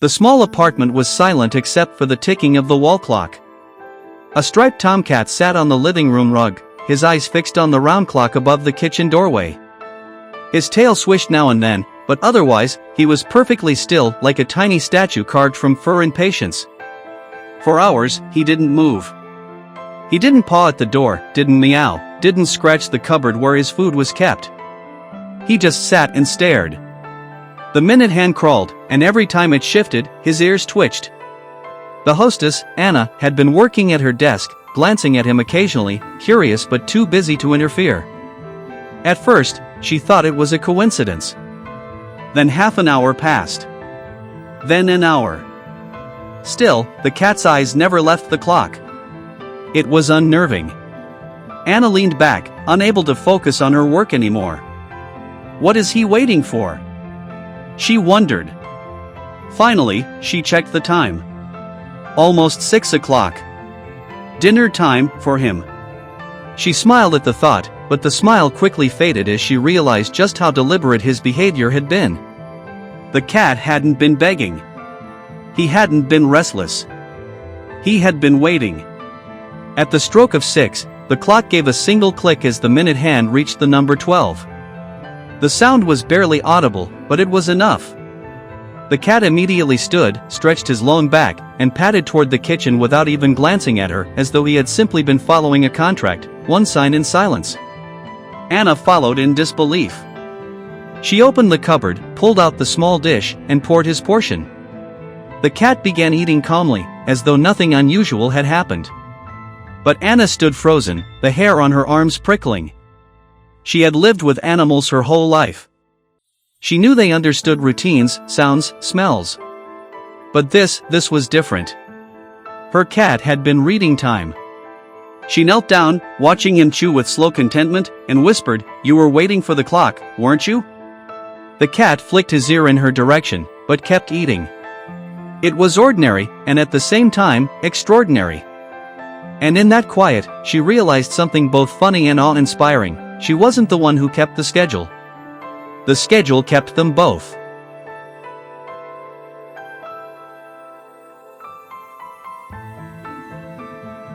The small apartment was silent except for the ticking of the wall clock. A striped tomcat sat on the living room rug, his eyes fixed on the round clock above the kitchen doorway. His tail swished now and then, but otherwise, he was perfectly still, like a tiny statue carved from fur and patience. For hours, he didn't move. He didn't paw at the door, didn't meow, didn't scratch the cupboard where his food was kept. He just sat and stared. The minute hand crawled, and every time it shifted, his ears twitched. The hostess, Anna, had been working at her desk, glancing at him occasionally, curious but too busy to interfere. At first, she thought it was a coincidence. Then half an hour passed. Then an hour. Still, the cat's eyes never left the clock. It was unnerving. Anna leaned back, unable to focus on her work anymore. What is he waiting for? She wondered. Finally, she checked the time. Almost 6 o'clock. Dinner time for him. She smiled at the thought, but the smile quickly faded as she realized just how deliberate his behavior had been. The cat hadn't been begging. He hadn't been restless. He had been waiting. At the stroke of 6, the clock gave a single click as the minute hand reached the number 12. The sound was barely audible, but it was enough. The cat immediately stood, stretched his long back, and padded toward the kitchen without even glancing at her, as though he had simply been following a contract, one sign in silence. Anna followed in disbelief. She opened the cupboard, pulled out the small dish, and poured his portion. The cat began eating calmly, as though nothing unusual had happened. But Anna stood frozen, the hair on her arms prickling. She had lived with animals her whole life. She knew they understood routines, sounds, smells. But this was different. Her cat had been reading time. She knelt down, watching him chew with slow contentment, and whispered, "You were waiting for the clock, weren't you?" The cat flicked his ear in her direction, but kept eating. It was ordinary, and at the same time, extraordinary. And in that quiet, she realized something both funny and awe-inspiring. She wasn't the one who kept the schedule. The schedule kept them both.